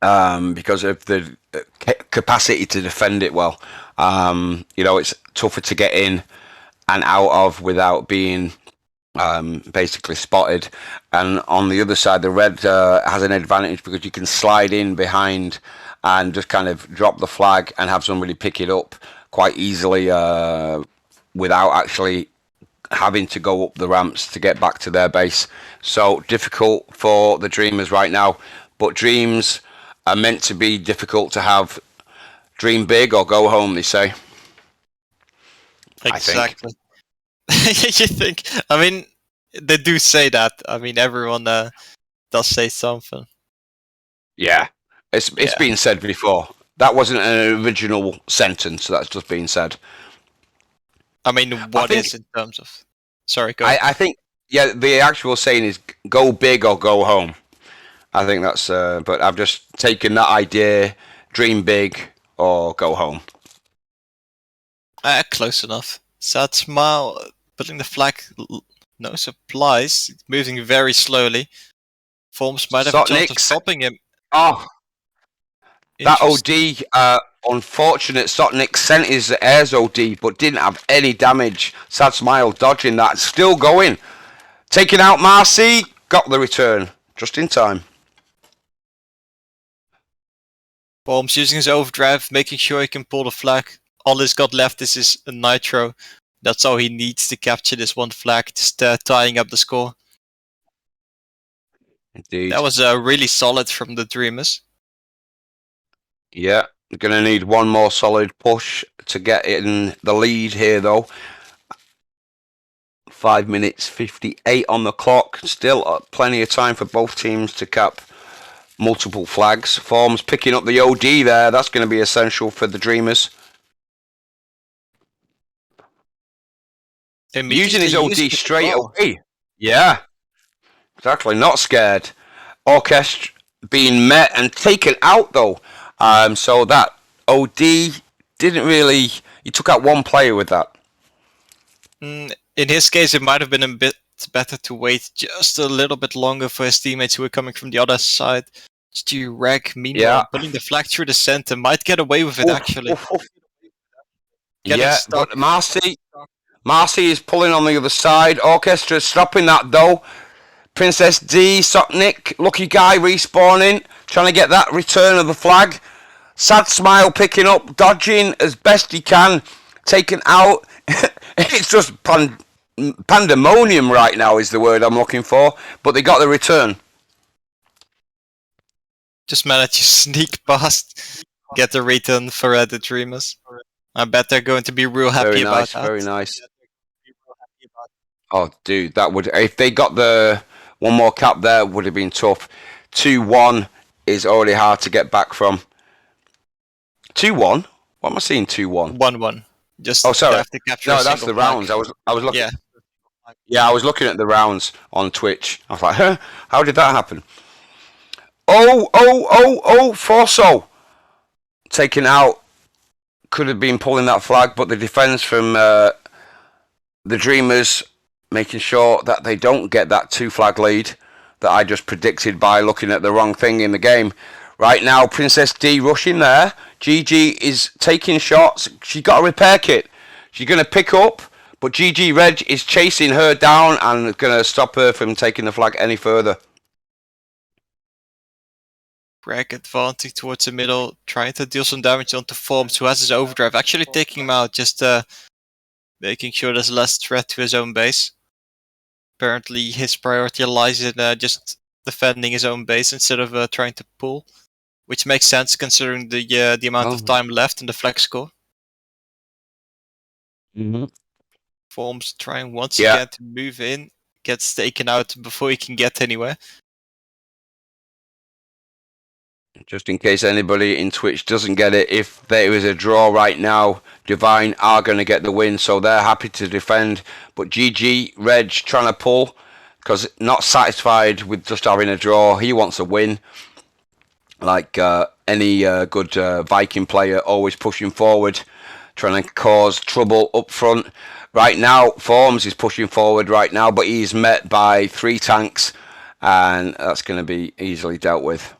because of the capacity to defend it well. It's tougher to get in and out of without being basically spotted. And on the other side, the red has an advantage because you can slide in behind and just kind of drop the flag and have somebody pick it up quite easily without actually having to go up the ramps to get back to their base. So difficult for the Dreamers right now, but Dreams are meant to be difficult to have. Dream big or go home, they say. Exactly. You think? I mean, they do say that. I mean, everyone does say something. Yeah, it's been said before. That wasn't an original sentence. That's just been said. I mean, what is in terms of? Sorry, go. I think the actual saying is "go big or go home." I think that's. But I've just taken that idea: dream big or go home. Close enough. Sad smile, putting the flag. No supplies. Moving very slowly. Forms might have a chance of stopping him. Oh, that OD. Unfortunate. Sotnik sent his airs OD, but didn't have any damage. Sad smile dodging that. Still going. Taking out Marcy. Got the return just in time. Forms using his overdrive, making sure he can pull the flag. All he's got left is his nitro. That's all he needs to capture this one flag, just tying up the score. Indeed. That was really solid from the Dreamers. Yeah, going to need one more solid push to get in the lead here, though. 5 minutes 58 on the clock. Still plenty of time for both teams to cap multiple flags. Forms picking up the OD there. That's going to be essential for the Dreamers. Using his OD straight away. Yeah, exactly. Not scared. Orchestra being met and taken out, though. So that OD didn't really... He took out one player with that. In his case, it might have been a bit better to wait just a little bit longer for his teammates who were coming from the other side. Reg, meanwhile, putting the flag through the center, might get away with it, actually. But Marcy is pulling on the other side. Orchestra stopping that, though. Princess D, Sotnik, lucky guy respawning, trying to get that return of the flag. Sad smile picking up, dodging as best he can, taken out. It's just pandemonium right now is the word I'm looking for, but they got the return. Just managed to sneak past, get the return for the Dreamers. I bet they're going to be real happy about that. Very nice. Oh, dude, that would... If they got the one more cap there, would have been tough. 2-1 is already hard to get back from. 2-1? What am I seeing? 2-1. 1-1. Just sorry. have to capture no, that's the rounds. I was looking. Yeah, I was looking at the rounds on Twitch. I was like, huh? How did that happen? Forso taken out. Could have been pulling that flag, but the defense from the Dreamers making sure that they don't get that 2-flag lead that I just predicted by looking at the wrong thing in the game. Right now, Princess D rushing there. GG is taking shots. She got a repair kit. She's going to pick up, but GG Reg is chasing her down and going to stop her from taking the flag any further. Greg advancing towards the middle, trying to deal some damage onto Forms, who has his overdrive. Actually taking him out, just making sure there's less threat to his own base. Apparently his priority lies in just defending his own base instead of trying to pull, which makes sense considering the amount of time left in the flag score. Forms trying once again to move in, gets taken out before he can get anywhere. Just in case anybody in Twitch doesn't get it, if there is a draw right now, Devine are going to get the win, so they're happy to defend. But GG, Reg trying to pull, because not satisfied with just having a draw. He wants a win. Like any good Viking player, always pushing forward trying to cause trouble up front. Right now, Forms is pushing forward right now, but he's met by 3 tanks, and that's going to be easily dealt with.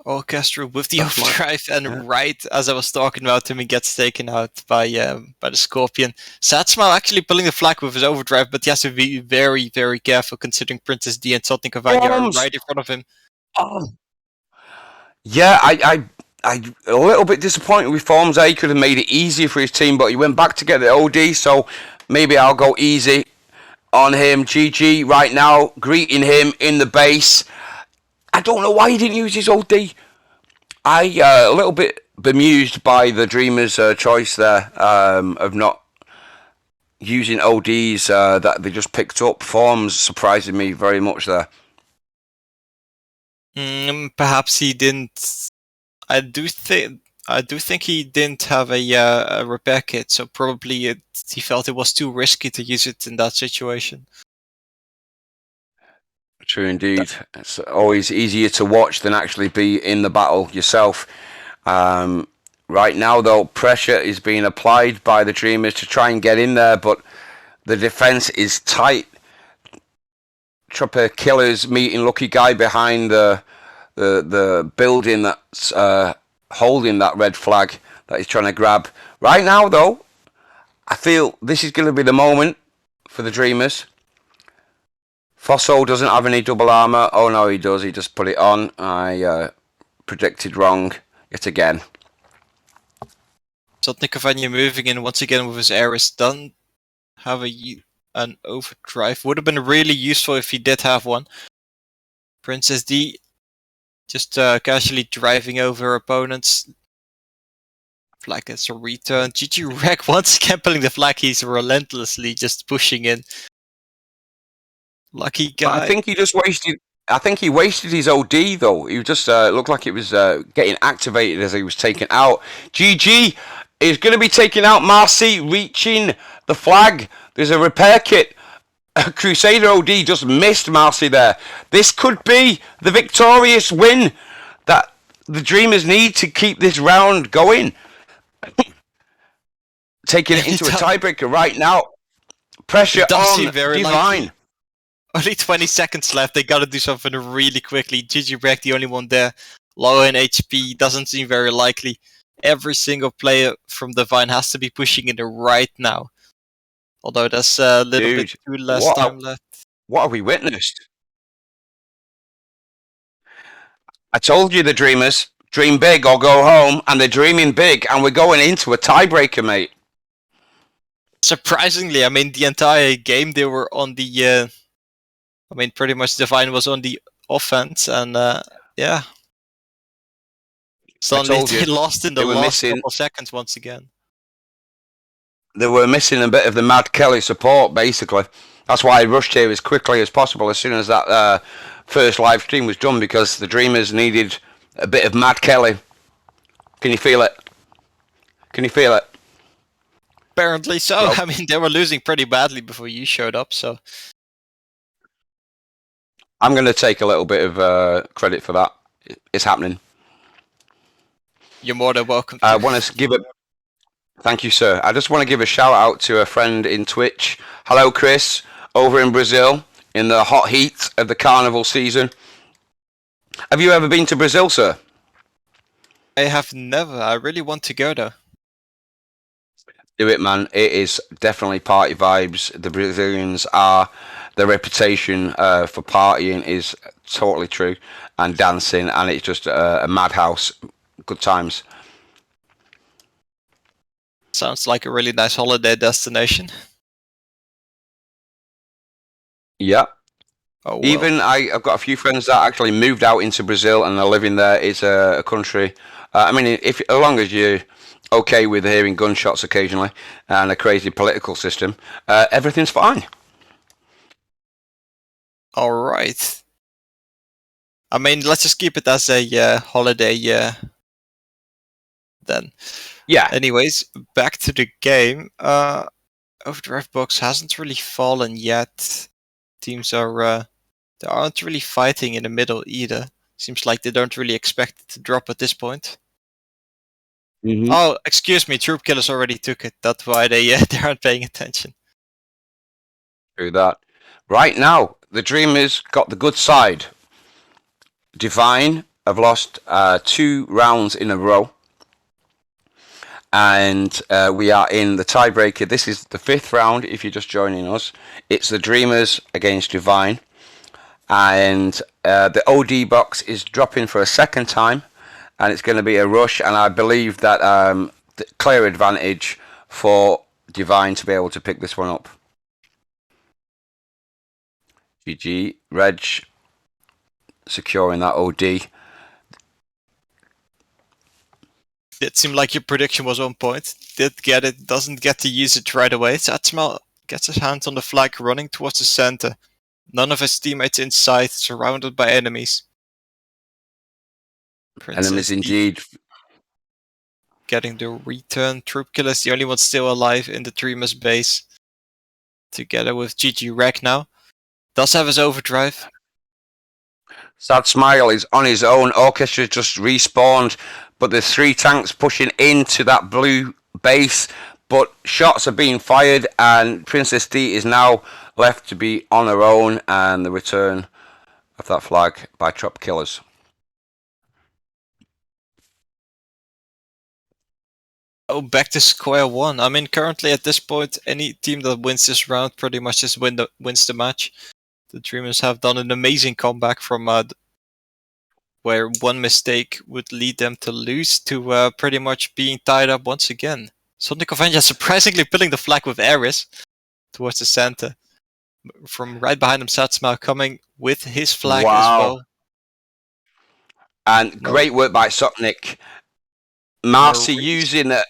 Orchestra with the overdrive, and right as I was talking about him, he gets taken out by the Scorpion. Satsmal actually pulling the flag with his overdrive, but he has to be very, very careful considering Princess D and Sotnik Cavagna are right in front of him. Oh. Yeah, I a little bit disappointed with Forms. He could have made it easier for his team, but he went back to get the OD, so maybe I'll go easy on him. GG right now, greeting him in the base. I don't know why he didn't use his OD. I a little bit bemused by the Dreamers' choice there of not using ODs that they just picked up. Forms surprising me very much there. Perhaps he didn't. I do think he didn't have a repair kit, so probably he felt it was too risky to use it in that situation. True indeed. It's always easier to watch than actually be in the battle yourself. Right now, though, pressure is being applied by the Dreamers to try and get in there, but the defense is tight. Trapper Killers meeting Lucky Guy behind the building that's holding that red flag that he's trying to grab. Right now, though, I feel this is going to be the moment for the Dreamers. Fosso doesn't have any double armor. Oh no, he does. He just put it on. I predicted wrong yet again. Sotnik Cavagna moving in once again with his Ares. Doesn't have an overdrive. Would have been really useful if he did have one. Princess D just casually driving over opponents. Flag gets a return. GG Rek once again pulling the flag. He's relentlessly just pushing in. Lucky Guy. But I think he just wasted. I think he wasted his OD though. He just looked like it was getting activated as he was taken out. GG is going to be taking out Marcy, reaching the flag. There's a repair kit. Crusader OD just missed Marcy there. This could be the victorious win that the Dreamers need to keep this round going. Taking it into a tiebreaker right now. Pressure on Devine. Likely. Only 20 seconds left. They gotta do something really quickly. GG Rek, the only one there. Low in HP. Doesn't seem very likely. Every single player from Devine has to be pushing in right now. Although there's a little bit too less time left. What have we witnessed? I told you the Dreamers. Dream big or go home. And they're dreaming big. And we're going into a tiebreaker, mate. Surprisingly, I mean, the entire game they were on the... I mean, pretty much Devine was on the offense, and yeah. Suddenly they lost in the last couple seconds once again. They were missing a bit of the Mad Kelly support, basically. That's why I rushed here as quickly as possible as soon as that first live stream was done, because the Dreamers needed a bit of Mad Kelly. Can you feel it? Can you feel it? Apparently so. Nope. I mean, they were losing pretty badly before you showed up, so... I'm going to take a little bit of credit for that. It's happening. You're more than welcome. I want to give a... Thank you, sir. I just want to give a shout out to a friend in Twitch. Hello, Chris, over in Brazil, in the hot heat of the carnival season. Have you ever been to Brazil, sir? I have never. I really want to go, though. Do it, man. It is definitely party vibes. The Brazilians are... Their reputation for partying is totally true, and dancing, and it's just a madhouse. Good times. Sounds like a really nice holiday destination. Yeah. Oh, well. Even I've got a few friends that actually moved out into Brazil and are living there. It's a country. I mean, as long as you're okay with hearing gunshots occasionally and a crazy political system, everything's fine. All right. I mean, let's just keep it as a holiday then. Yeah. Anyways, back to the game. Overdrive box hasn't really fallen yet. Teams are They aren't really fighting in the middle either. Seems like they don't really expect it to drop at this point. Oh, excuse me, troop killers already took it. That's why they they aren't paying attention. Through that. Right now, the Dreamers got the good side. Devine have lost 2 rounds in a row. And we are in the tiebreaker. This is the 5th round, if you're just joining us. It's the Dreamers against Devine. And the OD box is dropping for a second time. And it's going to be a rush. And I believe that the clear advantage for Devine to be able to pick this one up. GG, Reg securing that OD. It seemed like your prediction was on point. Did get it, doesn't get to use it right away. Satsmal gets his hands on the flag, running towards the center. None of his teammates in sight, surrounded by enemies. Enemies indeed. Getting the return. Troop killers, the only one still alive in the Dreamers base. Together with GG Rek now. Does have his overdrive. Sad Smile is on his own. Orchestra just respawned, but there's 3 tanks pushing into that blue base. But shots are being fired, and Princess D is now left to be on her own, and the return of that flag by Trop Killers. Oh, back to square one. I mean, currently at this point, any team that wins this round pretty much just wins the match. The Dreamers have done an amazing comeback from where one mistake would lead them to lose to pretty much being tied up once again. Sonic Avenger surprisingly pulling the flag with Ares towards the center. From right behind him, Satsuma coming with his flag as well. And great work by Sotnik. Marcy using the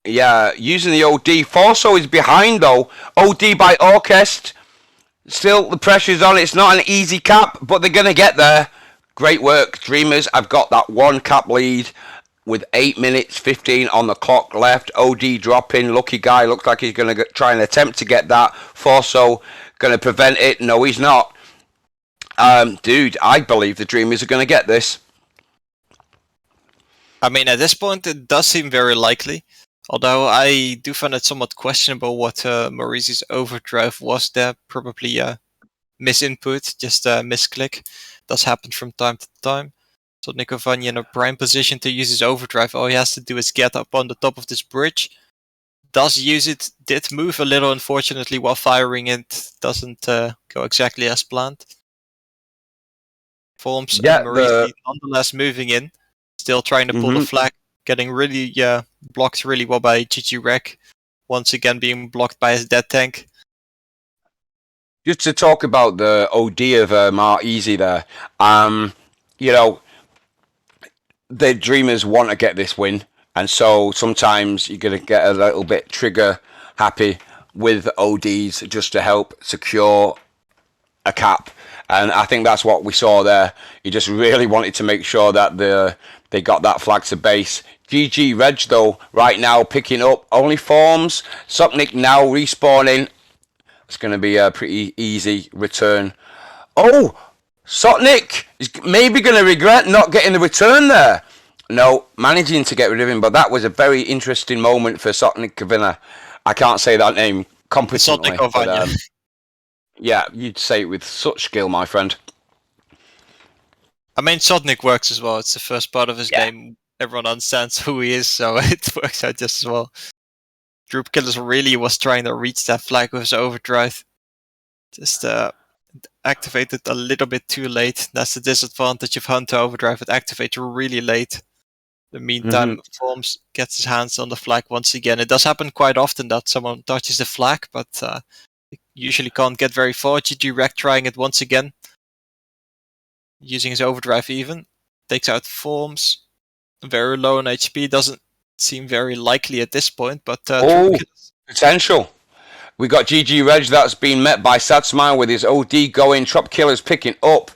OD. Forso is behind though. OD by Orchest. Still, the pressure's on. It's not an easy cap, but they're going to get there. Great work, Dreamers. I've got that 1 cap lead with 8 minutes 15 on the clock left. OD dropping. Lucky guy looks like he's going to try and attempt to get that. Forso going to prevent it. No, he's not. Dude, I believe the Dreamers are going to get this. I mean, at this point, it does seem very likely. Although I do find it somewhat questionable what Maurice's overdrive was there. Probably a misinput, just a misclick. Does happen from time to time. So Nikovanya in a prime position to use his overdrive. All he has to do is get up on the top of this bridge. Does use it. Did move a little, unfortunately, while firing it. Doesn't go exactly as planned. Forms and Maurice nonetheless moving in. Still trying to pull the flag. Getting really blocked really well by GG Rek. Once again being blocked by his dead tank. Just to talk about the OD of Mar Easy there. You know, the Dreamers want to get this win. And so sometimes you're going to get a little bit trigger happy with ODs just to help secure a cap. And I think that's what we saw there. He just really wanted to make sure that they got that flag to base. GG Reg, though, right now picking up only forms. Sopnik now respawning. It's going to be a pretty easy return. Oh, Sotnik is maybe going to regret not getting the return there. No, managing to get rid of him, but that was a very interesting moment for Sotnik Kavina. I can't say that name competently. But, yeah, you'd say it with such skill, my friend. I mean, Sotnik works as well. It's the first part of his game. Everyone understands who he is, so it works out just as well. Troop Killers really was trying to reach that flag with his overdrive. Just activated a little bit too late. That's the disadvantage of Hunter Overdrive. It activates really late. In the meantime, Forms gets his hands on the flag once again. It does happen quite often that someone touches the flag, but it usually can't get very far. GG Rek trying it once again. Using his overdrive even. Takes out Forms. Very low on HP. Doesn't seem very likely at this point, but potential. We got GG Reg that's been met by Sad Smile with his OD going. Trop Killers picking up.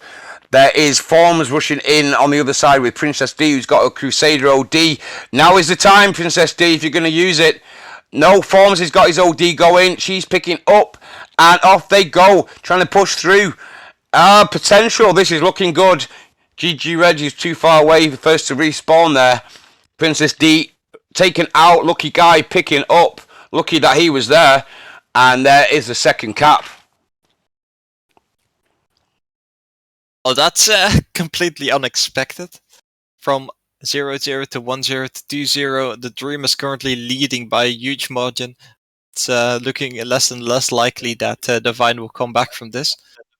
There is Forms rushing in on the other side with Princess D, who's got a Crusader OD. Now is the time, Princess D, if you're going to use it. No, Forms has got his OD going. She's picking up, and off they go, trying to push through. Potential. This is looking good. GG Reg is too far away. The first to respawn there. Princess D taken out. Lucky Guy picking up. Lucky that he was there. And there is the second cap. Well, that's completely unexpected. From 0-0 to 1-0 to 2-0, the Dream is currently leading by a huge margin. It's looking less and less likely that Devine will come back from this,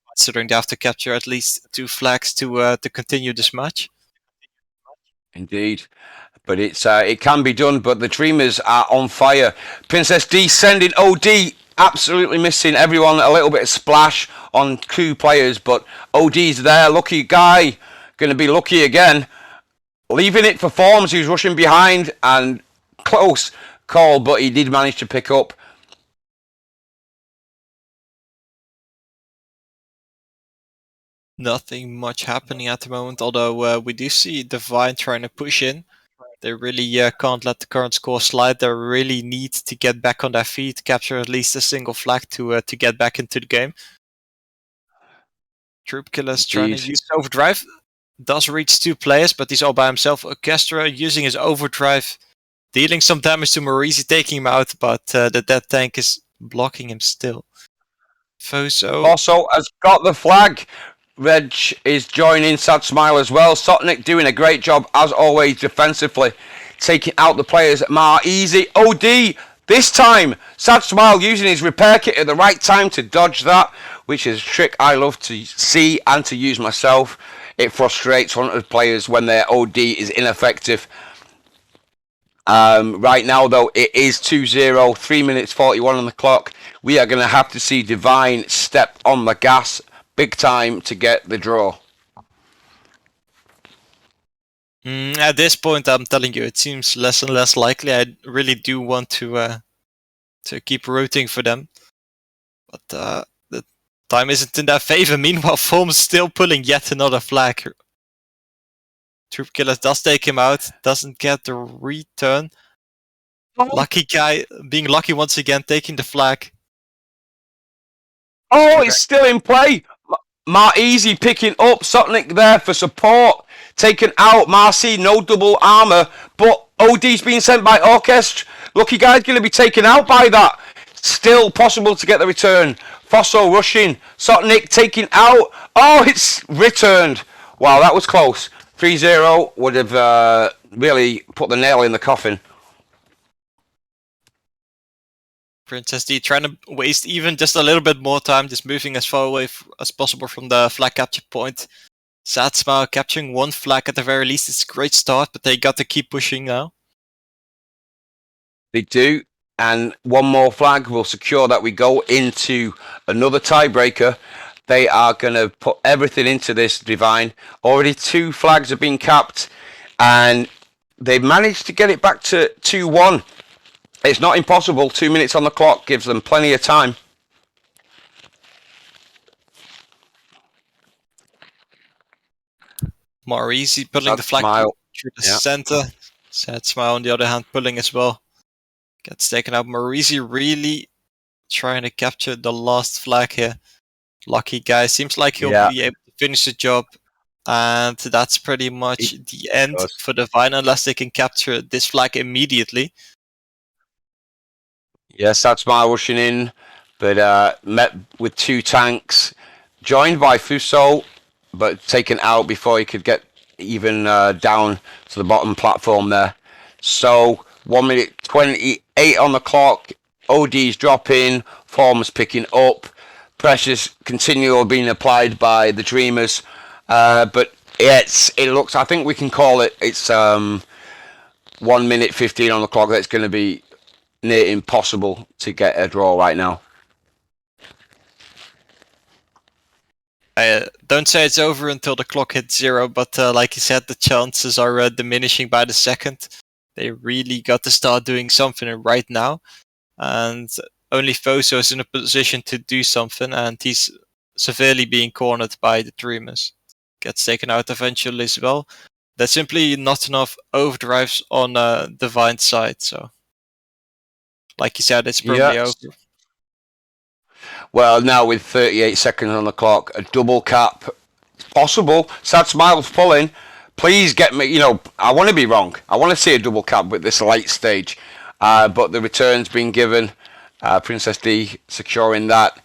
considering they have to capture at least 2 flags to continue this match. Indeed. But it can be done, but the Dreamers are on fire. Princess D sending OD, absolutely missing everyone. A little bit of splash on 2 players, but OD's there. Lucky Guy, going to be lucky again. Leaving it for Forms, who's rushing behind, and close call, but he did manage to pick up. Nothing much happening at the moment, although we do see Devine trying to push in. They really can't let the current score slide. They really need to get back on their feet, capture at least a single flag to get back into the game. Troop Killer's trying to use overdrive. Does reach 2 players, but he's all by himself. Orchestra using his overdrive, dealing some damage to Morisi, taking him out, but the dead tank is blocking him still. Foso Also has got the flag. Reg is joining Sad Smile as well. Sotnik doing a great job as always defensively, taking out the players. Easy OD this time. Sad Smile using his repair kit at the right time to dodge that, which is a trick I love to see and to use myself. It frustrates one of the players when their OD is ineffective. Right now though, it is 2-0, 3 minutes 41 on the clock. We are going to have to see Devine step on the gas big time to get the draw. At this point, I'm telling you, it seems less and less likely. I really do want to keep rooting for them, but the time isn't in their favor. Meanwhile, Form's still pulling yet another flag. Troop Killer does take him out, doesn't get the return. Lucky Guy being lucky once again, taking the flag. Oh, it's still in play. Easy picking up. Sotnik there for support. Taken out. Marcy, no double armor. But OD's being sent by Orchestra. Lucky Guy's going to be taken out by that. Still possible to get the return. Fosso rushing. Sotnik taken out. Oh, it's returned. Wow, that was close. 3-0 would have really put the nail in the coffin. Princess D trying to waste even just a little bit more time, just moving as far away as possible from the flag capture point. Sad Smile capturing 1 flag at the very least. It's a great start, but they got to keep pushing now. They do, and 1 more flag will secure that we go into another tiebreaker. They are going to put everything into this, Devine. Already 2 flags have been capped, and they've managed to get it back to 2-1. It's not impossible. 2 minutes on the clock gives them plenty of time. Morisi pulling the flag through the center. Sad Smile on the other hand pulling as well. Gets taken out. Morisi really trying to capture the last flag here. Lucky Guy. Seems like he'll be able to finish the job. And that's pretty much the end for Devine unless they can capture this flag immediately. Yes, that's Smile rushing in, but met with 2 tanks, joined by Fuso, but taken out before he could get even down to the bottom platform there. So 1 minute 28 on the clock. OD's dropping, Form's picking up, pressures continually being applied by the Dreamers, but it looks. I think we can call it. It's 1 minute 15 on the clock. That's going to be near impossible to get a draw right now. I don't say it's over until the clock hits 0, but like you said, the chances are diminishing by the second. They really got to start doing something right now, and only Foso is in a position to do something, and he's severely being cornered by the Dreamers. Gets taken out eventually as well. There's simply not enough overdrives on Devine's side, so like you said, it's probably over. Well, now with 38 seconds on the clock, a double cap possible. Sad Smiles pulling. Please get me. I want to be wrong. I want to see a double cap with this late stage, but the return's been given. Princess D securing that.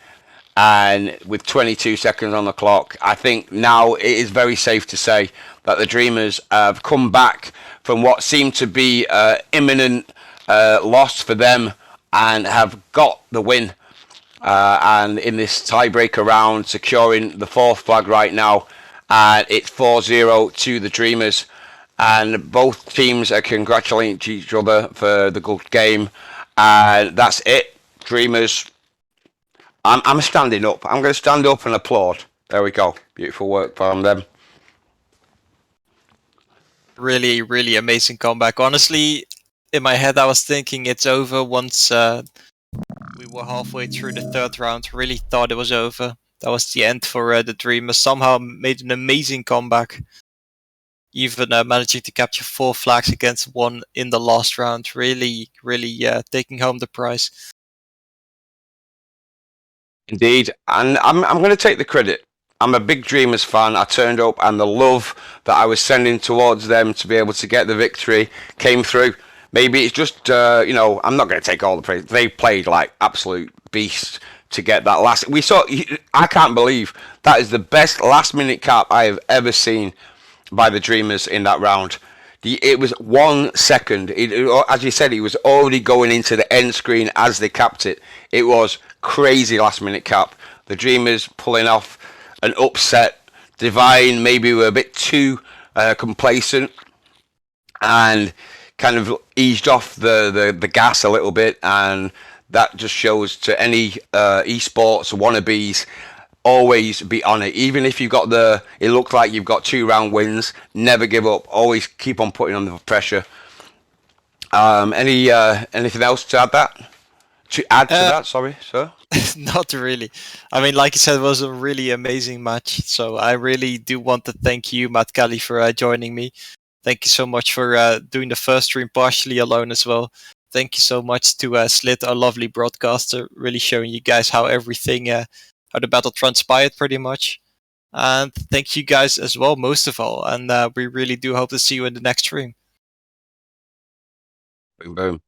And with 22 seconds on the clock, I think now it is very safe to say that the Dreamers have come back from what seemed to be imminent loss for them and have got the win. And in this tiebreaker round, securing the fourth flag right now, and it's 4-0 to the Dreamers. And both teams are congratulating each other for the good game. And that's it. Dreamers, I'm standing up. I'm going to stand up and applaud. There we go. Beautiful work from them. Really, really amazing comeback. Honestly, in my head, I was thinking it's over once we were halfway through the third round. Really thought it was over. That was the end for the Dreamers. Somehow made an amazing comeback. Even managing to capture 4 flags against 1 in the last round. Really, really taking home the prize. Indeed, and I'm going to take the credit. I'm a big Dreamers fan. I turned up, and the love that I was sending towards them to be able to get the victory came through. Maybe it's just, I'm not going to take all the praise. They played like absolute beasts to get that last. I can't believe that is the best last-minute cap I have ever seen by the Dreamers in that round. It was 1 second. As you said, it was already going into the end screen as they capped it. It was crazy last-minute cap. The Dreamers pulling off an upset. Devine maybe were a bit too complacent and kind of eased off the gas a little bit, and that just shows to any esports wannabes, always be on it. Even if you've got it looked like you've got 2-round wins, never give up. Always keep on putting on the pressure. Anything else to add that? Sorry, sir. Not really. I mean, like you said, it was a really amazing match. So I really do want to thank you, Matt Kelly, for joining me. Thank you so much for doing the first stream partially alone as well. Thank you so much to Slit, our lovely broadcaster, really showing you guys how everything, how the battle transpired pretty much. And thank you guys as well, most of all. And we really do hope to see you in the next stream. Boom, boom.